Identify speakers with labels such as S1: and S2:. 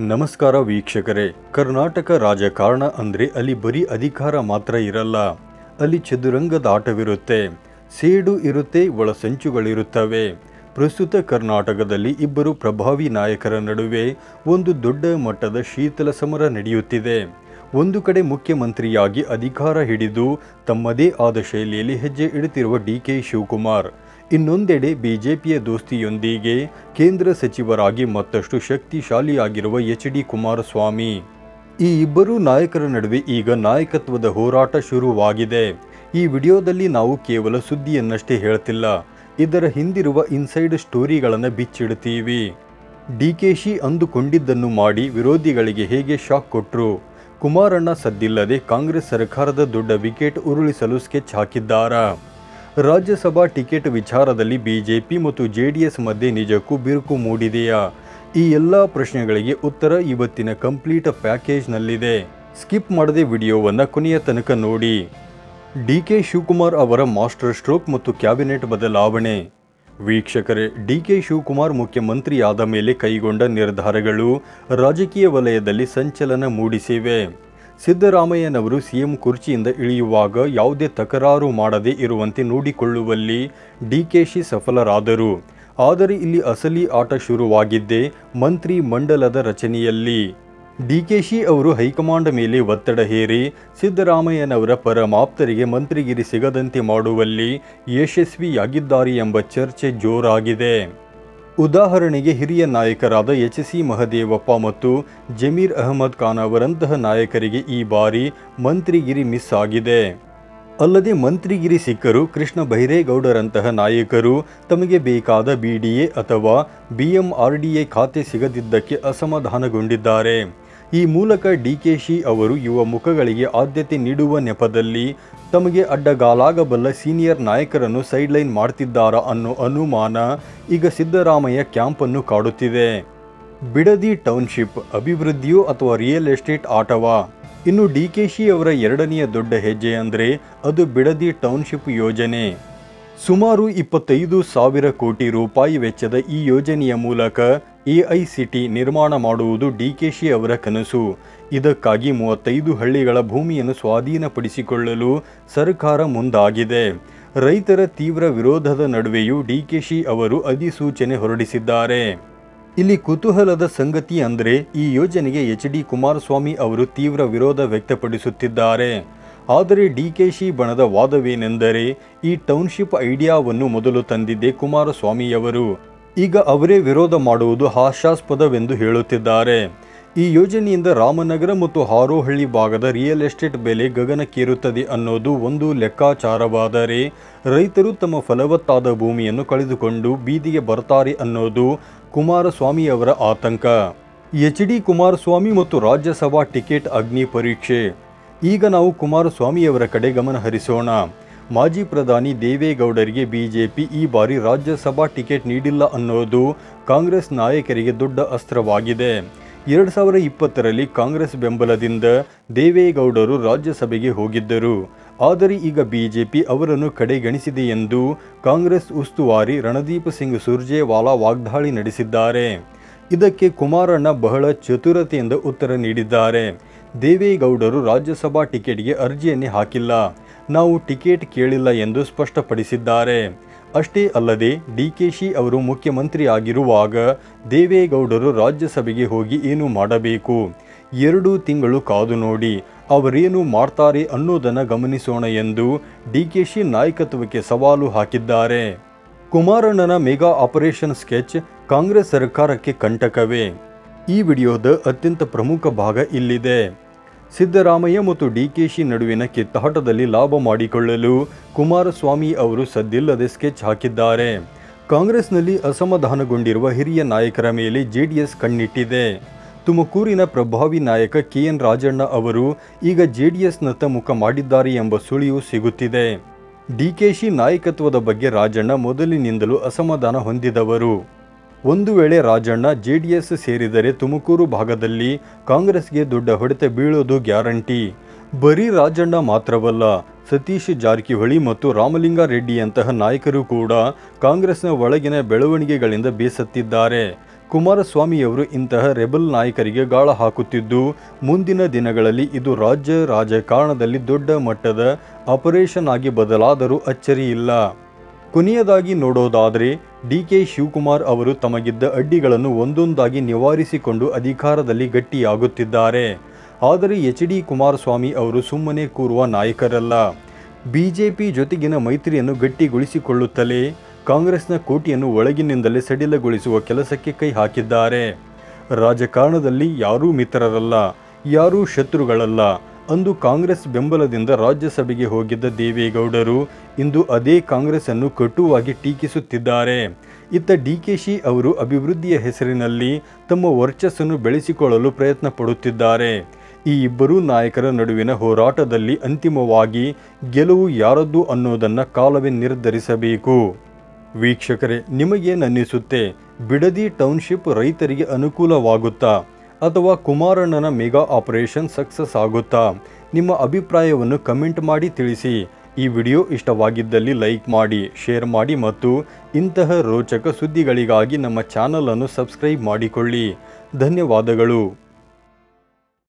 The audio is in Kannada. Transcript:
S1: ನಮಸ್ಕಾರ ವೀಕ್ಷಕರೇ. ಕರ್ನಾಟಕ ರಾಜಕಾರಣ ಅಂದರೆ ಅಲ್ಲಿ ಬರೀ ಅಧಿಕಾರ ಮಾತ್ರ ಇರಲ್ಲ, ಅಲ್ಲಿ ಚದುರಂಗದ ಆಟವಿರುತ್ತೆ, ಸೇಡು ಇರುತ್ತೆ, ಒಳಸಂಚುಗಳಿರುತ್ತವೆ. ಪ್ರಸ್ತುತ ಕರ್ನಾಟಕದಲ್ಲಿ ಇಬ್ಬರು ಪ್ರಭಾವಿ ನಾಯಕರ ನಡುವೆ ಒಂದು ದೊಡ್ಡ ಮಟ್ಟದ ಶೀತಲ ಸಮರ ನಡೆಯುತ್ತಿದೆ. ಒಂದು ಕಡೆ ಮುಖ್ಯಮಂತ್ರಿಯಾಗಿ ಅಧಿಕಾರ ಹಿಡಿದು ತಮ್ಮದೇ ಆದ ಶೈಲಿಯಲ್ಲಿ ಹೆಜ್ಜೆ ಇಡುತ್ತಿರುವ ಡಿ.ಕೆ. ಶಿವಕುಮಾರ್, ಇನ್ನೊಂದೆಡೆ ಬಿಜೆಪಿಯ ದೋಸ್ತಿಯೊಂದಿಗೆ ಕೇಂದ್ರ ಸಚಿವರಾಗಿ ಮತ್ತಷ್ಟು ಶಕ್ತಿಶಾಲಿಯಾಗಿರುವ ಎಚ್.ಡಿ. ಕುಮಾರಸ್ವಾಮಿ. ಈ ಇಬ್ಬರು ನಾಯಕರ ನಡುವೆ ಈಗ ನಾಯಕತ್ವದ ಹೋರಾಟ ಶುರುವಾಗಿದೆ. ಈ ವಿಡಿಯೋದಲ್ಲಿ ನಾವು ಕೇವಲ ಸುದ್ದಿಯನ್ನಷ್ಟೇ ಹೇಳ್ತಿಲ್ಲ, ಇದರ ಹಿಂದಿರುವ ಇನ್ಸೈಡ್ ಸ್ಟೋರಿಗಳನ್ನು ಬಿಚ್ಚಿಡ್ತೀವಿ. ಡಿ.ಕೆ.ಶಿ ಅಂದುಕೊಂಡಿದ್ದನ್ನು ಮಾಡಿ ವಿರೋಧಿಗಳಿಗೆ ಹೇಗೆ ಶಾಕ್ ಕೊಟ್ರು? ಕುಮಾರಣ್ಣ ಸದ್ದಿಲ್ಲದೆ ಕಾಂಗ್ರೆಸ್ ಸರ್ಕಾರದ ದೊಡ್ಡ ವಿಕೆಟ್ ಉರುಳಿಸಲು ಸ್ಕೆಚ್ ಹಾಕಿದ್ದಾರಾ? ರಾಜ್ಯಸಭಾ ಟಿಕೆಟ್ ವಿಚಾರದಲ್ಲಿ ಬಿಜೆಪಿ ಮತ್ತು ಜೆಡಿಎಸ್ ಮಧ್ಯೆ ನಿಜಕ್ಕೂ ಬಿರುಕು ಮೂಡಿದೆಯಾ? ಈ ಎಲ್ಲ ಪ್ರಶ್ನೆಗಳಿಗೆ ಉತ್ತರ ಇವತ್ತಿನ ಕಂಪ್ಲೀಟ್ ಪ್ಯಾಕೇಜ್ನಲ್ಲಿದೆ. ಸ್ಕಿಪ್ ಮಾಡದೆ ವಿಡಿಯೋವನ್ನು ಕೊನೆಯ ತನಕ ನೋಡಿ. ಡಿ.ಕೆ. ಶಿವಕುಮಾರ್ ಅವರ ಮಾಸ್ಟರ್ ಸ್ಟ್ರೋಕ್ ಮತ್ತು ಕ್ಯಾಬಿನೆಟ್ ಬದಲಾವಣೆ. ವೀಕ್ಷಕರೇ, ಡಿ.ಕೆ. ಶಿವಕುಮಾರ್ ಮುಖ್ಯಮಂತ್ರಿಯಾದ ಮೇಲೆ ಕೈಗೊಂಡ ನಿರ್ಧಾರಗಳು ರಾಜಕೀಯ ವಲಯದಲ್ಲಿ ಸಂಚಲನ ಮೂಡಿಸಿವೆ. ಸಿದ್ದರಾಮಯ್ಯನವರು ಸಿಎಂ ಕುರ್ಚಿಯಿಂದ ಇಳಿಯುವಾಗ ಯಾವುದೇ ತಕರಾರು ಮಾಡದೇ ಇರುವಂತೆ ನೋಡಿಕೊಳ್ಳುವಲ್ಲಿ ಡಿ.ಕೆ.ಶಿ ಸಫಲರಾದರು. ಆದರೆ ಇಲ್ಲಿ ಅಸಲಿ ಆಟ ಶುರುವಾಗಿದ್ದೇ ಮಂತ್ರಿ ಮಂಡಲದ ರಚನೆಯಲ್ಲಿ. ಡಿ.ಕೆ.ಶಿ ಅವರು ಹೈಕಮಾಂಡ್ ಮೇಲೆ ಒತ್ತಡ ಹೇರಿ ಸಿದ್ದರಾಮಯ್ಯನವರ ಪರಮಾಪ್ತರಿಗೆ ಮಂತ್ರಿಗಿರಿ ಸಿಗದಂತೆ ಮಾಡುವಲ್ಲಿ ಯಶಸ್ವಿಯಾಗಿದ್ದಾರೆ ಎಂಬ ಚರ್ಚೆ ಜೋರಾಗಿದೆ. ಉದಾಹರಣೆಗೆ ಹಿರಿಯ ನಾಯಕರಾದ ಎಚ್.ಸಿ. ಮಹದೇವಪ್ಪ ಮತ್ತು ಜಮೀರ್ ಅಹಮದ್ ಖಾನ್ ಅವರಂತಹ ನಾಯಕರಿಗೆ ಈ ಬಾರಿ ಮಂತ್ರಿಗಿರಿ ಮಿಸ್ ಆಗಿದೆ. ಅಲ್ಲದೆ ಮಂತ್ರಿಗಿರಿ ಸಿಕ್ಕರೂ ಕೃಷ್ಣ ಬೈರೇಗೌಡರಂತಹ ನಾಯಕರು ತಮಗೆ ಬೇಕಾದ ಬಿಡಿಎ ಅಥವಾ ಬಿಎಂಆರ್ಡಿಎ ಖಾತೆ ಸಿಗದಿದ್ದಕ್ಕೆ ಅಸಮಾಧಾನಗೊಂಡಿದ್ದಾರೆ. ಈ ಮೂಲಕ ಡಿ.ಕೆ.ಶಿ ಅವರು ಯುವ ಮುಖಗಳಿಗೆ ಆದ್ಯತೆ ನೀಡುವ ನೆಪದಲ್ಲಿ ತಮಗೆ ಅಡ್ಡಗಾಲಾಗಬಲ್ಲ ಸೀನಿಯರ್ ನಾಯಕರನ್ನು ಸೈಡ್ಲೈನ್ ಮಾಡ್ತಿದ್ದಾರಾ ಅನ್ನೋ ಅನುಮಾನ ಈಗ ಸಿದ್ದರಾಮಯ್ಯ ಕ್ಯಾಂಪನ್ನು ಕಾಡುತ್ತಿದೆ. ಬಿಡದಿ ಟೌನ್ಶಿಪ್ ಅಭಿವೃದ್ಧಿಯೋ ಅಥವಾ ರಿಯಲ್ ಎಸ್ಟೇಟ್ ಆಟವಾ? ಇನ್ನು ಡಿ.ಕೆ.ಶಿ ಅವರ ಎರಡನೆಯ ದೊಡ್ಡ ಹೆಜ್ಜೆ ಅಂದರೆ ಅದು ಬಿಡದಿ ಟೌನ್ಶಿಪ್ ಯೋಜನೆ. ಸುಮಾರು 25,000 ಕೋಟಿ ರೂಪಾಯಿ ವೆಚ್ಚದ ಈ ಯೋಜನೆಯ ಮೂಲಕ ಎಐಸಿಟಿ ನಿರ್ಮಾಣ ಮಾಡುವುದು ಡಿ.ಕೆ.ಶಿ ಅವರ ಕನಸು. ಇದಕ್ಕಾಗಿ 35 ಹಳ್ಳಿಗಳ ಭೂಮಿಯನ್ನು ಸ್ವಾಧೀನಪಡಿಸಿಕೊಳ್ಳಲು ಸರ್ಕಾರ ಮುಂದಾಗಿದೆ. ರೈತರ ತೀವ್ರ ವಿರೋಧದ ನಡುವೆಯೂ ಡಿ.ಕೆ.ಶಿ ಅವರು ಅಧಿಸೂಚನೆ ಹೊರಡಿಸಿದ್ದಾರೆ. ಇಲ್ಲಿ ಕುತೂಹಲದ ಸಂಗತಿ ಅಂದರೆ ಈ ಯೋಜನೆಗೆ ಎಚ್.ಡಿ. ಕುಮಾರಸ್ವಾಮಿ ಅವರು ತೀವ್ರ ವಿರೋಧ ವ್ಯಕ್ತಪಡಿಸುತ್ತಿದ್ದಾರೆ. ಆದರೆ ಡಿ.ಕೆ.ಶಿ ಬಣದ ವಾದವೇನೆಂದರೆ ಈ ಟೌನ್ಶಿಪ್ ಐಡಿಯಾವನ್ನು ಮೊದಲು ತಂದಿದ್ದೇ ಕುಮಾರಸ್ವಾಮಿಯವರು. ಈಗ ಅವರೇ ವಿರೋಧ ಮಾಡುವುದು ಹಾಸ್ಯಾಸ್ಪದವೆಂದು ಹೇಳುತ್ತಿದ್ದಾರೆ. ಈ ಯೋಜನೆಯಿಂದ ರಾಮನಗರ ಮತ್ತು ಹಾರೋಹಳ್ಳಿ ಭಾಗದ ರಿಯಲ್ ಎಸ್ಟೇಟ್ ಬೆಲೆ ಗಗನಕ್ಕೇರುತ್ತದೆ ಅನ್ನೋದು ಒಂದು ಲೆಕ್ಕಾಚಾರವಾದರೆ, ರೈತರು ತಮ್ಮ ಫಲವತ್ತಾದ ಭೂಮಿಯನ್ನು ಕಳೆದುಕೊಂಡು ಬೀದಿಗೆ ಬರ್ತಾರೆ ಅನ್ನೋದು ಕುಮಾರಸ್ವಾಮಿಯವರ ಆತಂಕ. ಎಚ್.ಡಿ. ಕುಮಾರಸ್ವಾಮಿ ಮತ್ತು ರಾಜ್ಯಸಭಾ ಟಿಕೆಟ್ ಅಗ್ನಿ ಪರೀಕ್ಷೆ. ಈಗ ನಾವು ಕುಮಾರಸ್ವಾಮಿಯವರ ಕಡೆ ಗಮನ ಹರಿಸೋಣ. ಮಾಜಿ ಪ್ರಧಾನಿ ದೇವೇಗೌಡರಿಗೆ ಬಿಜೆಪಿ ಈ ಬಾರಿ ರಾಜ್ಯಸಭಾ ಟಿಕೆಟ್ ನೀಡಿಲ್ಲ ಅನ್ನೋದು ಕಾಂಗ್ರೆಸ್ ನಾಯಕರಿಗೆ ದೊಡ್ಡ ಅಸ್ತ್ರವಾಗಿದೆ. 2020ರಲ್ಲಿ ಕಾಂಗ್ರೆಸ್ ಬೆಂಬಲದಿಂದ ದೇವೇಗೌಡರು ರಾಜ್ಯಸಭೆಗೆ ಹೋಗಿದ್ದರು. ಆದರೆ ಈಗ ಬಿಜೆಪಿ ಅವರನ್ನು ಕಡೆಗಣಿಸಿದೆ ಎಂದು ಕಾಂಗ್ರೆಸ್ ಉಸ್ತುವಾರಿ ರಣದೀಪ್ ಸಿಂಗ್ ಸುರ್ಜೇವಾಲಾ ವಾಗ್ದಾಳಿ ನಡೆಸಿದ್ದಾರೆ. ಇದಕ್ಕೆ ಕುಮಾರಣ್ಣ ಬಹಳ ಚತುರತೆಯಿಂದ ಉತ್ತರ ನೀಡಿದ್ದಾರೆ. ದೇವೇಗೌಡರು ರಾಜ್ಯಸಭಾ ಟಿಕೆಟ್ಗೆ ಅರ್ಜಿಯನ್ನೇ ಹಾಕಿಲ್ಲ, ನಾವು ಟಿಕೆಟ್ ಕೇಳಿಲ್ಲ ಎಂದು ಸ್ಪಷ್ಟಪಡಿಸಿದ್ದಾರೆ. ಅಷ್ಟೇ ಅಲ್ಲದೆ ಡಿ.ಕೆ.ಶಿ ಅವರು ಮುಖ್ಯಮಂತ್ರಿ ಆಗಿರುವಾಗ ದೇವೇಗೌಡರು ರಾಜ್ಯಸಭೆಗೆ ಹೋಗಿ ಏನು ಮಾಡಬೇಕು? 2 ತಿಂಗಳು ಕಾದು ನೋಡಿ, ಅವರೇನು ಮಾಡ್ತಾರೆ ಅನ್ನೋದನ್ನು ಗಮನಿಸೋಣ ಎಂದು ಡಿ.ಕೆ.ಶಿ ನಾಯಕತ್ವಕ್ಕೆ ಸವಾಲು ಹಾಕಿದ್ದಾರೆ. ಕುಮಾರಣ್ಣನ ಮೆಗಾ ಆಪರೇಷನ್ ಸ್ಕೆಚ್ ಕಾಂಗ್ರೆಸ್ ಸರ್ಕಾರಕ್ಕೆ ಕಂಟಕವೇ? ಈ ವಿಡಿಯೋದ ಅತ್ಯಂತ ಪ್ರಮುಖ ಭಾಗ ಇಲ್ಲಿದೆ. ಸಿದ್ದರಾಮಯ್ಯ ಮತ್ತು ಡಿ.ಕೆ.ಶಿ ನಡುವಿನ ಕಿತ್ತಾಟದಲ್ಲಿ ಲಾಭ ಮಾಡಿಕೊಳ್ಳಲು ಕುಮಾರಸ್ವಾಮಿ ಅವರು ಸದ್ದಿಲ್ಲದೆ ಸ್ಕೆಚ್ ಹಾಕಿದ್ದಾರೆ. ಕಾಂಗ್ರೆಸ್ನಲ್ಲಿ ಅಸಮಾಧಾನಗೊಂಡಿರುವ ಹಿರಿಯ ನಾಯಕರ ಮೇಲೆ ಜೆಡಿಎಸ್ ಕಣ್ಣಿಟ್ಟಿದೆ. ತುಮಕೂರಿನ ಪ್ರಭಾವಿ ನಾಯಕ ಕೆ.ಎನ್. ರಾಜಣ್ಣ ಅವರು ಈಗ ಜೆಡಿಎಸ್ನತ್ತ ಮುಖ ಮಾಡಿದ್ದಾರೆ ಎಂಬ ಸುಳಿವು ಸಿಗುತ್ತಿದೆ. ಡಿ.ಕೆ.ಶಿ ನಾಯಕತ್ವದ ಬಗ್ಗೆ ರಾಜಣ್ಣ ಮೊದಲಿನಿಂದಲೂ ಅಸಮಾಧಾನ ಹೊಂದಿದವರು. ಒಂದು ವೇಳೆ ರಾಜಣ್ಣ ಜೆಡಿಎಸ್ ಸೇರಿದರೆ ತುಮಕೂರು ಭಾಗದಲ್ಲಿ ಕಾಂಗ್ರೆಸ್ಗೆ ದೊಡ್ಡ ಹೊಡೆತ ಬೀಳೋದು ಗ್ಯಾರಂಟಿ. ಬರೀ ರಾಜಣ್ಣ ಮಾತ್ರವಲ್ಲ, ಸತೀಶ್ ಜಾರಕಿಹೊಳಿ ಮತ್ತು ರಾಮಲಿಂಗಾರೆಡ್ಡಿಯಂತಹ ನಾಯಕರು ಕೂಡ ಕಾಂಗ್ರೆಸ್ನ ಒಳಗಿನ ಬೆಳವಣಿಗೆಗಳಿಂದ ಬೇಸತ್ತಿದ್ದಾರೆ. ಕುಮಾರಸ್ವಾಮಿಯವರು ಇಂತಹ ರೆಬಲ್ ನಾಯಕರಿಗೆ ಗಾಳ ಹಾಕುತ್ತಿದ್ದು, ಮುಂದಿನ ದಿನಗಳಲ್ಲಿ ಇದು ರಾಜ್ಯ ರಾಜಕಾರಣದಲ್ಲಿ ದೊಡ್ಡ ಮಟ್ಟದ ಆಪರೇಷನ್ ಆಗಿ ಬದಲಾದರೂ ಅಚ್ಚರಿಯಿಲ್ಲ. ಕೊನೆಯದಾಗಿ ನೋಡೋದಾದರೆ, ಡಿಕೆ ಶಿವಕುಮಾರ್ ಅವರು ತಮಗಿದ್ದ ಅಡ್ಡಿಗಳನ್ನು ಒಂದೊಂದಾಗಿ ನಿವಾರಿಸಿಕೊಂಡು ಅಧಿಕಾರದಲ್ಲಿ ಗಟ್ಟಿಯಾಗುತ್ತಿದ್ದಾರೆ. ಆದರೆ ಎಚ್.ಡಿ. ಕುಮಾರಸ್ವಾಮಿ ಅವರು ಸುಮ್ಮನೆ ಕೂರುವ ನಾಯಕರಲ್ಲ. ಬಿಜೆಪಿ ಜೊತೆಗಿನ ಮೈತ್ರಿಯನ್ನು ಗಟ್ಟಿಗೊಳಿಸಿಕೊಳ್ಳುತ್ತಲೇ ಕಾಂಗ್ರೆಸ್ನ ಕೋಟೆಯನ್ನು ಒಳಗಿನಿಂದಲೇ ಸಡಿಲಗೊಳಿಸುವ ಕೆಲಸಕ್ಕೆ ಕೈ ಹಾಕಿದ್ದಾರೆ. ರಾಜಕಾರಣದಲ್ಲಿ ಯಾರೂ ಮಿತ್ರರಲ್ಲ, ಯಾರೂ ಶತ್ರುಗಳಲ್ಲ. ಅಂದು ಕಾಂಗ್ರೆಸ್ ಬೆಂಬಲದಿಂದ ರಾಜ್ಯಸಭೆಗೆ ಹೋಗಿದ್ದ ದೇವೇಗೌಡರು ಇಂದು ಅದೇ ಕಾಂಗ್ರೆಸ್ ಅನ್ನು ಕಟುವಾಗಿ ಟೀಕಿಸುತ್ತಿದ್ದಾರೆ. ಇತ್ತ ಡಿಕೆಶಿ ಅವರು ಅಭಿವೃದ್ಧಿಯ ಹೆಸರಿನಲ್ಲಿ ತಮ್ಮ ವರ್ಚಸ್ಸನ್ನು ಬೆಳೆಸಿಕೊಳ್ಳಲು ಪ್ರಯತ್ನ ಪಡುತ್ತಿದ್ದಾರೆ. ಈ ಇಬ್ಬರೂ ನಾಯಕರ ನಡುವಿನ ಹೋರಾಟದಲ್ಲಿ ಅಂತಿಮವಾಗಿ ಗೆಲುವು ಯಾರದ್ದು ಅನ್ನೋದನ್ನು ಕಾಲವೇ ನಿರ್ಧರಿಸಬೇಕು. ವೀಕ್ಷಕರೇ, ನಿಮಗೇನನ್ನಿಸುತ್ತೆ? ಬಿಡದಿ ಟೌನ್ಶಿಪ್ ರೈತರಿಗೆ ಅನುಕೂಲವಾಗುತ್ತಾ ಅಥವಾ ಕುಮಾರಣ್ಣನ ಮೆಗಾ ಆಪರೇಷನ್ ಸಕ್ಸಸ್ ಆಗುತ್ತಾ? ನಿಮ್ಮ ಅಭಿಪ್ರಾಯವನ್ನು ಕಮೆಂಟ್ ಮಾಡಿ ತಿಳಿಸಿ. ಈ ವಿಡಿಯೋ ಇಷ್ಟವಾಗಿದ್ದಲ್ಲಿ ಲೈಕ್ ಮಾಡಿ, ಶೇರ್ ಮಾಡಿ ಮತ್ತು ಇಂತಹ ರೋಚಕ ಸುದ್ದಿಗಳಿಗಾಗಿ ನಮ್ಮ ಚಾನಲನ್ನು ಸಬ್ಸ್ಕ್ರೈಬ್ ಮಾಡಿಕೊಳ್ಳಿ. ಧನ್ಯವಾದಗಳು.